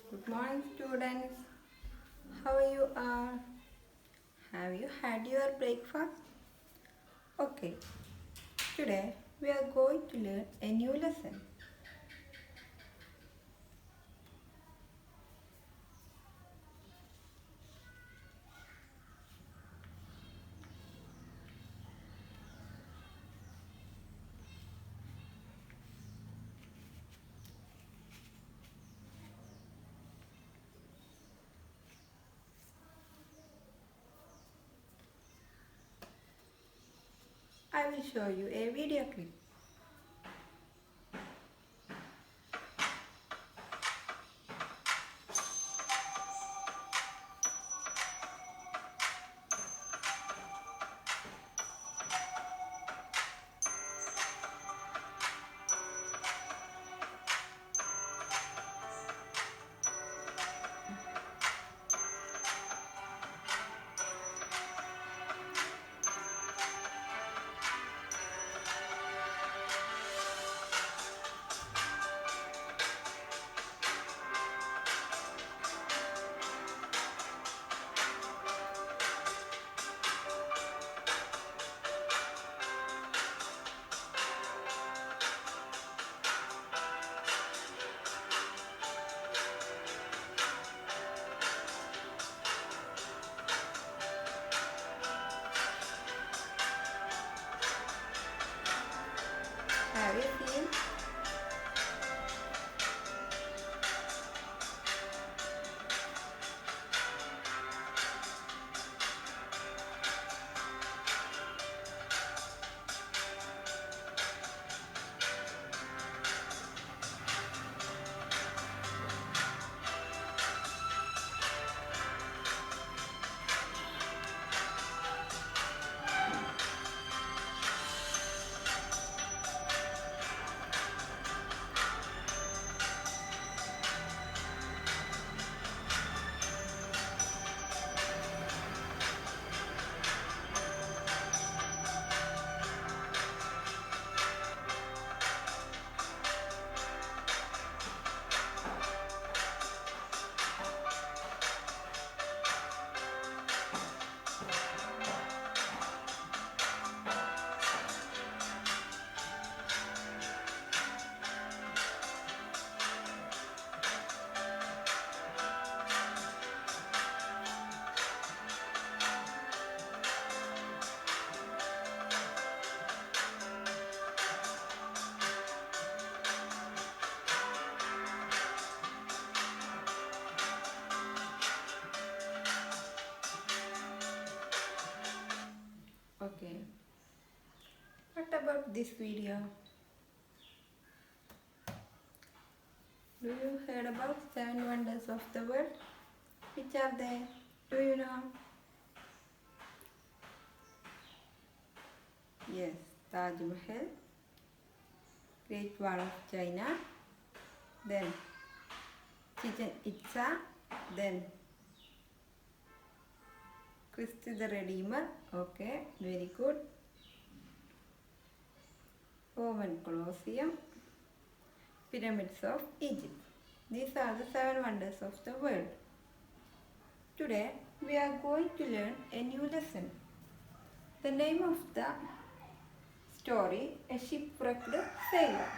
Good morning, students. How you are? Have you had your breakfast? Okay, today we are going to learn a new lesson. I will show you a video clip. Have you seen? Okay. What about this video? Do you heard about seven wonders of the world? Which are they? Do you know? Yes, Taj Mahal, Great Wall of China, then Chichen Itza, then Christ the Redeemer. Okay, very good. Roman Colosseum, Pyramids of Egypt. These are the seven wonders of the world. Today we are going to learn a new lesson. The name of the story, A Shipwrecked Sailor.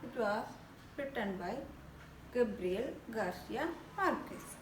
It was written by Gabriel Garcia Marquez.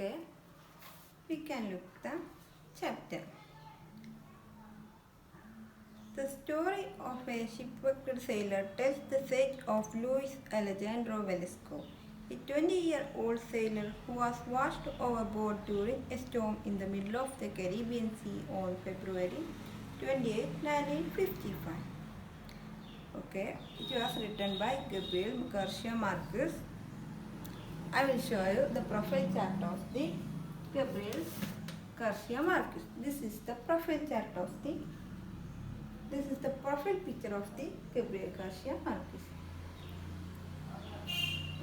Okay, we can look the chapter. The story of a shipwrecked sailor tells the fate of Luis Alejandro Velasco, a 20-year-old sailor who was washed overboard during a storm in the middle of the Caribbean Sea on February 28, 1955. Okay, it was written by Gabriel Garcia Marquez. I will show you the profile chart of the Gabriel Garcia Marquez. This is the profile chart of the This is the profile picture of the Gabriel Garcia Marquez.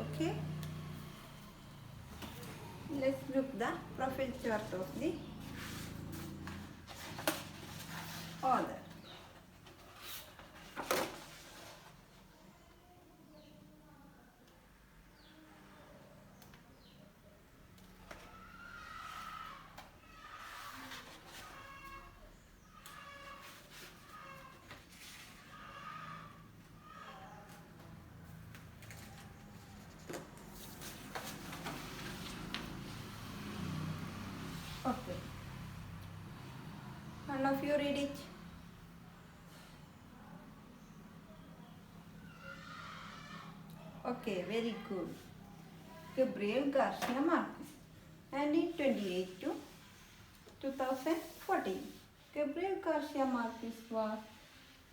Okay. Let's look the profile chart of the author. Okay. One of you read it. Okay, very good. Gabriel Garcia Marquez. And in 28 to 2014. Gabriel Garcia Marquez was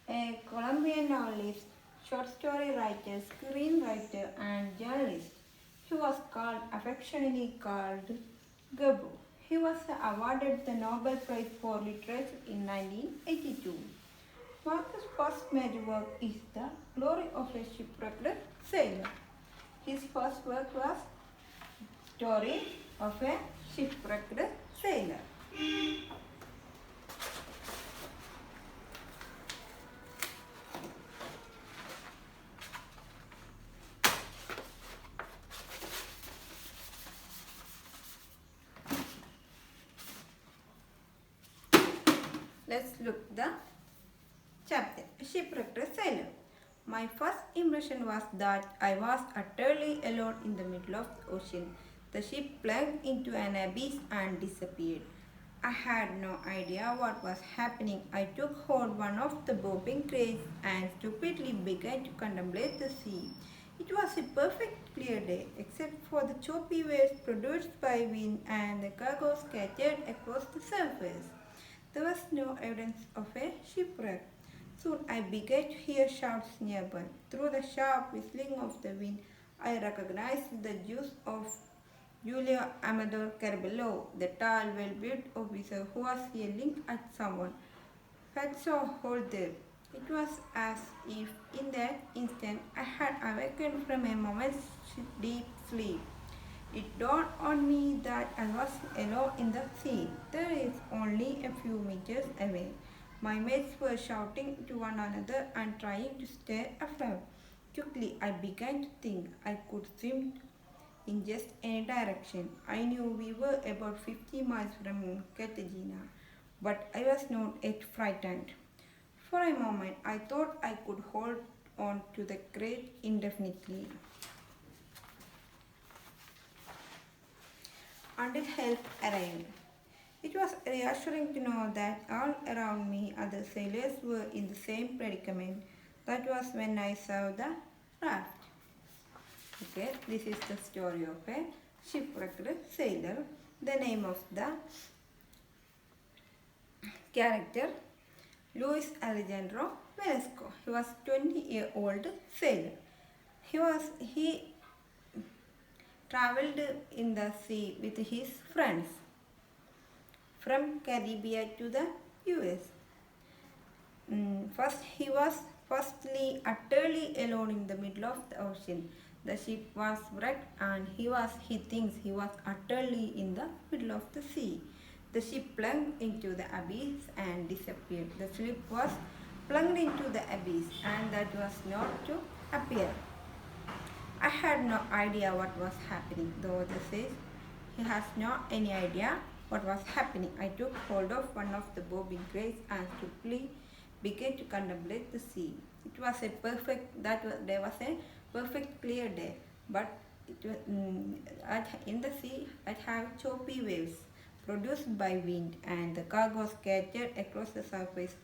a Colombian novelist, short story writer, screenwriter, and journalist. He was affectionately called Gabu. He was awarded the Nobel Prize for Literature in 1982. Marcus' first major work is The Glory of a Shipwrecked Sailor. His first work was Story of a Shipwrecked Sailor. Let's look the chapter. Shipwrecked Sailor. My first impression was that I was utterly alone in the middle of the ocean. The ship plunged into an abyss and disappeared. I had no idea what was happening. I took hold one of the bobbing cranes and stupidly began to contemplate the sea. It was a perfect clear day, except for the choppy waves produced by wind and the cargo scattered across the surface. There was no evidence of a shipwreck. Soon I began to hear shouts nearby. Through the sharp whistling of the wind, I recognized the voice of Julio Amador Carbello, the tall, well-built officer who was yelling at someone. Fatso, hold there. It was as if in that instant I had awakened from a moment's deep sleep. It dawned on me that I was alone in the sea. There is only a few meters away. My mates were shouting to one another and trying to stay afloat. Quickly, I began to think I could swim in just any direction. I knew we were about 50 miles from Cartagena, but I was not yet frightened. For a moment, I thought I could hold on to the crate indefinitely until help arrived. It was reassuring to know that all around me other sailors were in the same predicament. That was when I saw the raft. Okay, this is the story of a shipwrecked sailor. The name of the character, Luis Alejandro Velasco. He was 20-year-old sailor. He traveled in the sea with his friends from Caribbean to the US. First, he was utterly alone in the middle of the ocean. The ship was wrecked and he thinks he was utterly in the middle of the sea. The ship plunged into the abyss and disappeared. The ship was plunged into the abyss and that was not to appear. I had no idea what was happening. The author says he has no any idea what was happening. I took hold of one of the bobbing cranes and stupidly began to contemplate the sea. There was a perfect clear day, but in the sea, it have choppy waves produced by wind, and the cargo scattered across the surface.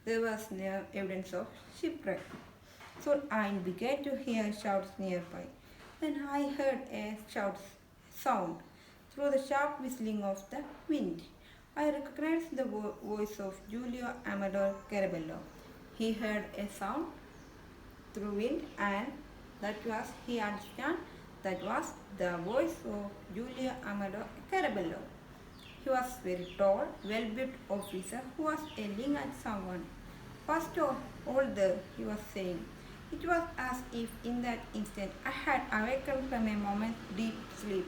There was no evidence of shipwreck. Soon I began to hear shouts nearby. Then I heard a sound through the sharp whistling of the wind. I recognized the voice of Giulio Amador Carabello. He heard a sound through wind, and he understand that was the voice of Giulio Amador Carabello. He was very tall, well-built officer who was yelling at someone. First of all, he was saying. It was as if in that instant I had awakened from a moment deep sleep.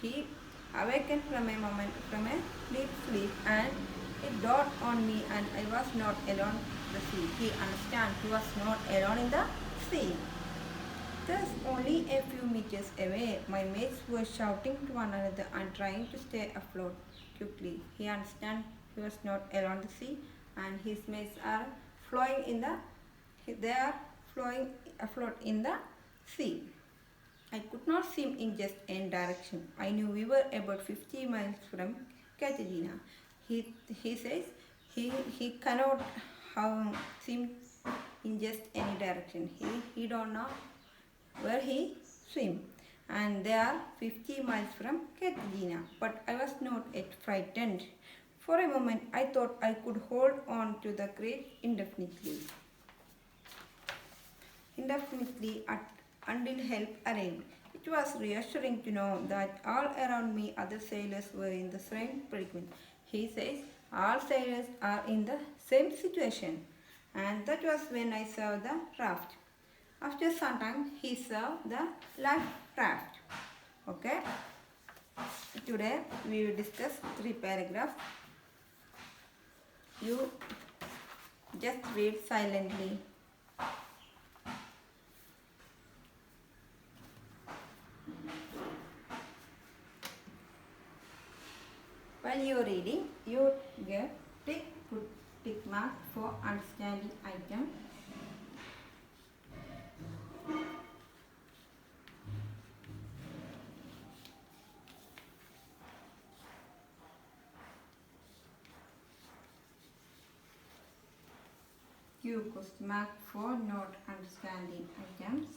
He awakened from a deep sleep, and it dawned on me, and I was not alone in the sea. He understand he was not alone in the sea. Thus, only a few meters away, my mates were shouting to one another and trying to stay afloat quickly. He understand he was not alone in the sea, and his mates are flowing in the they are flowing afloat in the sea. I could not swim in just any direction. I knew we were about 50 miles from Cartagena. He says he cannot swim in just any direction. He don't know where he swim, and they are 50 miles from Cartagena. But I was not yet frightened. For a moment I thought I could hold on to the crate indefinitely until help arrived. It was reassuring to know that all around me other sailors were in the same predicament. He says all sailors are in the same situation, and that was when I saw the raft. After some time, he saw the life raft. Okay. Today we will discuss 3 paragraphs. You just read silently. While you are reading, you put tick mark for understanding item. You question mark for not understanding items.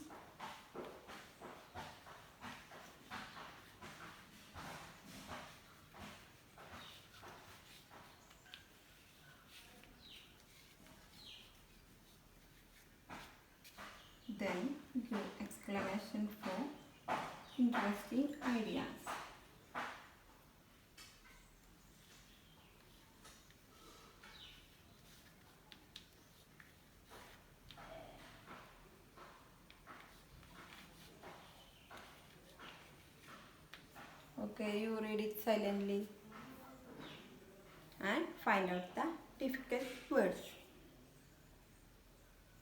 Then give exclamation for interesting ideas. Okay, you read it silently and find out the difficult words.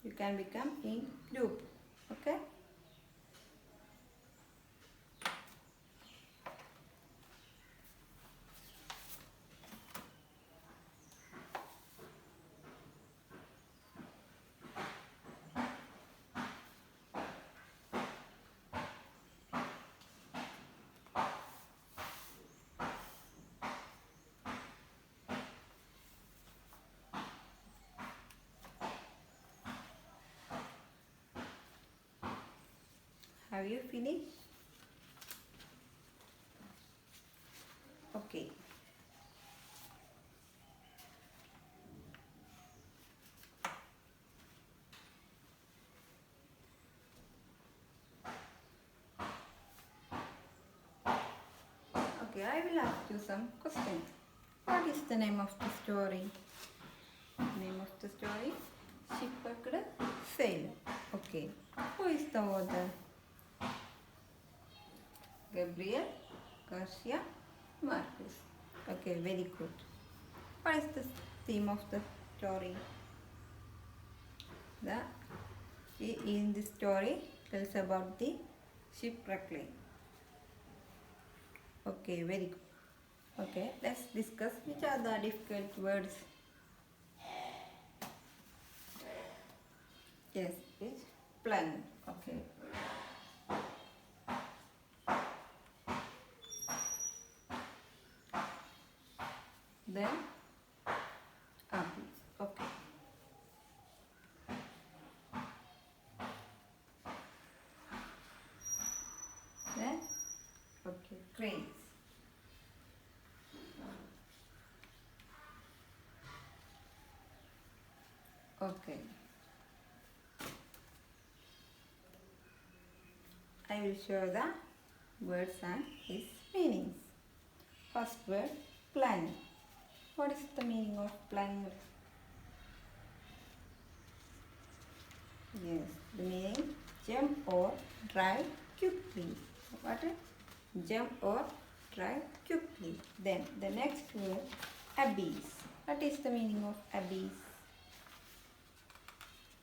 You can become in group. Okay. Have you finished? Okay. Okay, I will ask you some questions. What is the name of the story? Name of the story? Shipwrecked Sailor. Okay. Who is the author? Gabriel Garcia Marquez. Okay, very good. What is the theme of the story? In this story tells about the shipwrecking. Okay, very good. Okay, let's discuss which are the difficult words. Yes, it's plunge. Okay. craze. Okay. I will show the words and its meanings. First word, plunge. What is the meaning of plunge? Yes, the meaning jump or drive quickly. What? Jump or drive quickly. Then the next word, abyss. What is the meaning of abyss?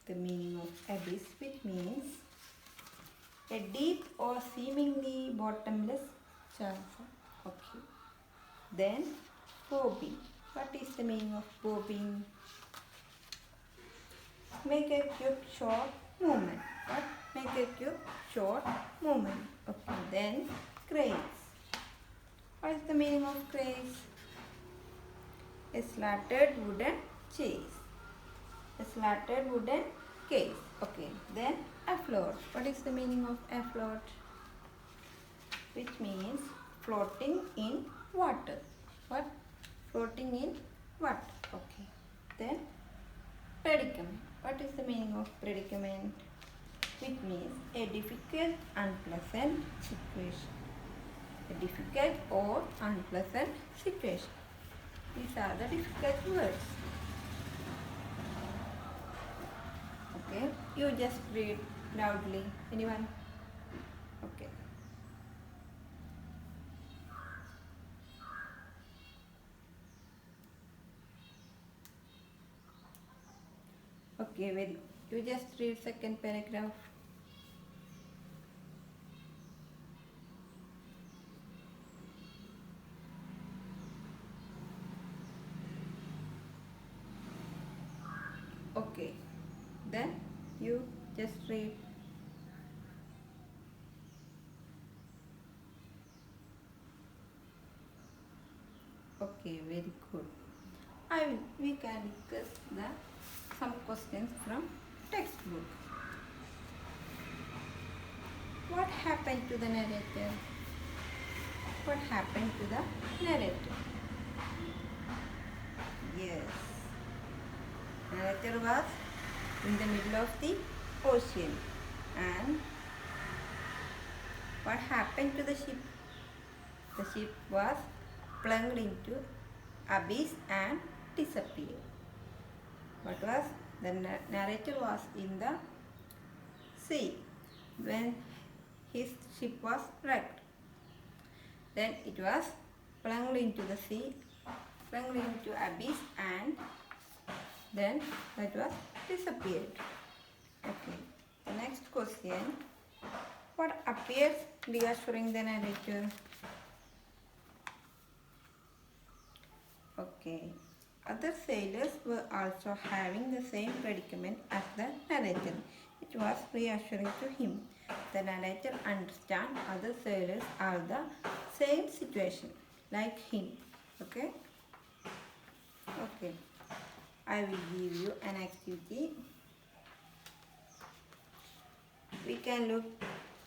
The meaning of abyss, which means a deep or seemingly bottomless chasm. Okay. Then bobbing. What is the meaning of bobbing? Make a quick short movement. What? Make a quick short movement. Okay. Then craze. What is the meaning of craze? A slatted wooden chase. A slatted wooden case. Okay. Then afloat. What is the meaning of afloat? Which means floating in water. What? Floating in water. Okay. Then predicament. What is the meaning of predicament? Which means a difficult, unpleasant situation. A difficult or unpleasant situation. These are the difficult words. Okay. You just read loudly. Anyone? Okay. Okay, very good. You just read second paragraph. Okay. Then you just read. Okay, very good. We can discuss some questions from textbook. What happened to the narrator? What happened to the narrator? Yes. Narrator was in the middle of the ocean. And what happened to the ship? The ship was plunged into abyss and disappeared. What was? The narrator was in the sea when his ship was wrecked. Then it was plunged into the sea, plunged into abyss, and then that was disappeared. Okay. The next question. What appears reassuring the narrator? Okay. Other sailors were also having the same predicament as the narrator. It was reassuring to him. The narrator understands other sailors are the same situation like him. Okay? Okay. I will give you an activity. We can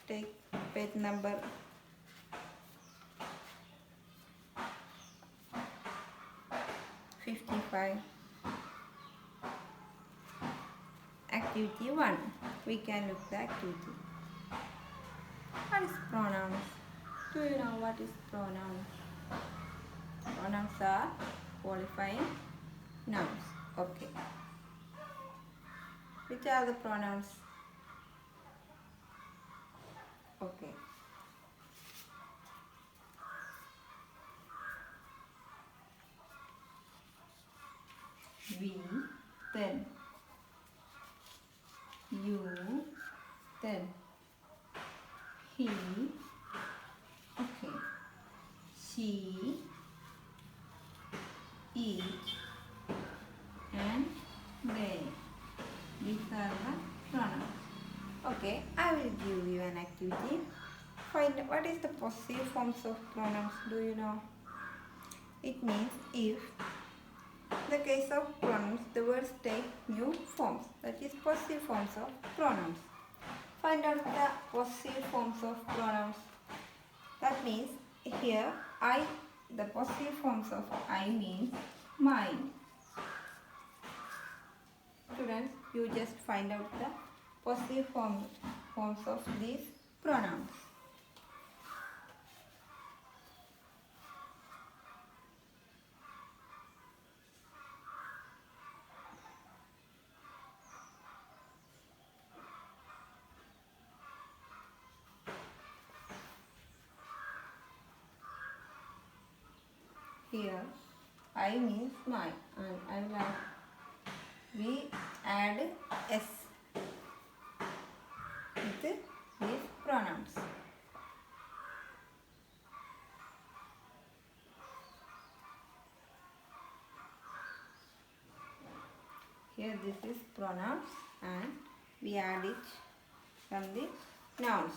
take page number 55. Activity 1. We can look the activity. What is pronouns? Do you know what is pronouns? Pronouns are qualifying nouns. Okay. Which are the pronouns? Okay. We, then. You, then. He, okay. She, it, and they. These are the pronouns. Okay, I will give you an activity. Find what is the possessive forms of pronouns. Do you know? It means if in the case of pronouns, the words take new forms. That is possessive forms of pronouns. Find out the possessive forms of pronouns. That means here I, the possessive forms of I means mine. Students, you just find out the possessive forms of these pronouns. Here I means mine, and I will add, we add s with these pronouns. Here this is pronouns and we add it from the nouns.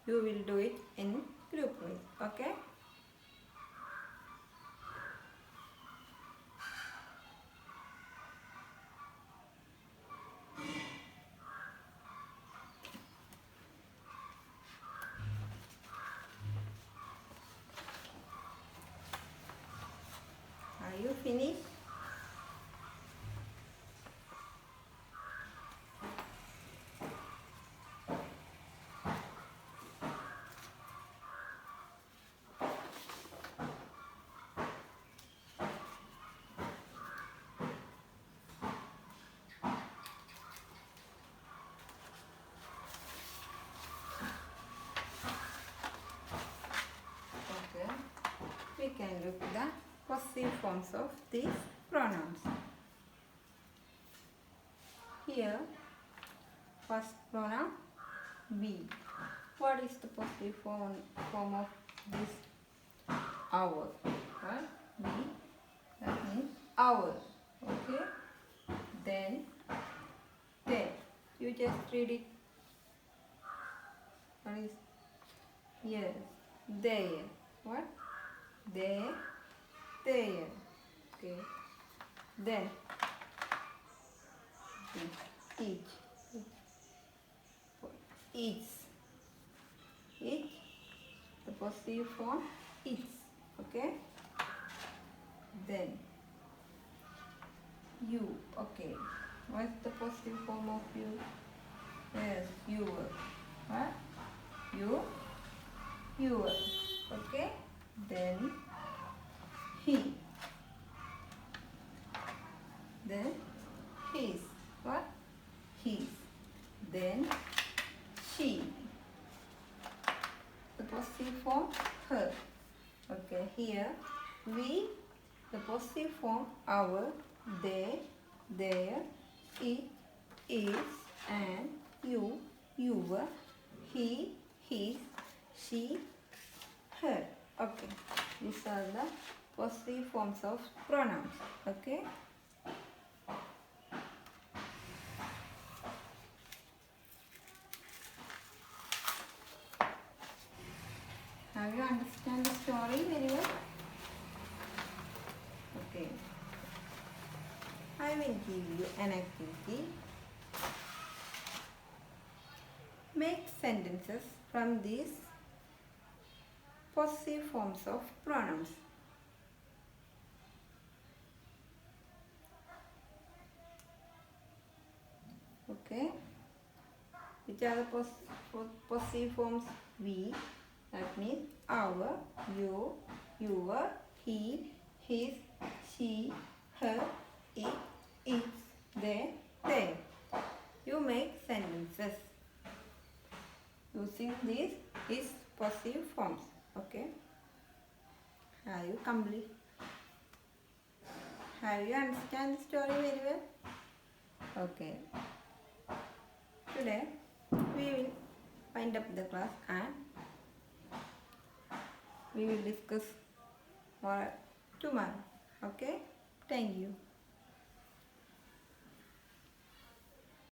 You will do it in group wise, okay? Are you finished? Okay. We can look the possessive forms of these pronouns. Here, first pronoun we. What is the possessive form of this our? Right? We. That means our. Okay. Then they. You just read it. What is? Yes. They. What? They. They. Okay. Then each. Each. Each. The possessive form each. Okay. Then you. Okay. What's the possessive form of you? Yes, your. What? You. Your. Okay. Then he. Then his. What? His. Then she. The possessive form her. Okay. Here we. The possessive form our, they, their, it, is, and you, your, he, his, she, her. Okay. These are the possessive forms of pronouns. Okay. Have you understand the story very well? Okay. I will give you an activity. Make sentences from these possessive forms of pronouns. Okay. Which are the possessive forms? We. That means our, you, your, he, his, she, her, it, its, they. You make sentences using these is possessive forms. Okay. Have you complete? Have you understand the story very well? Okay. Today we will wind up the class and we will discuss tomorrow. Okay? Thank you.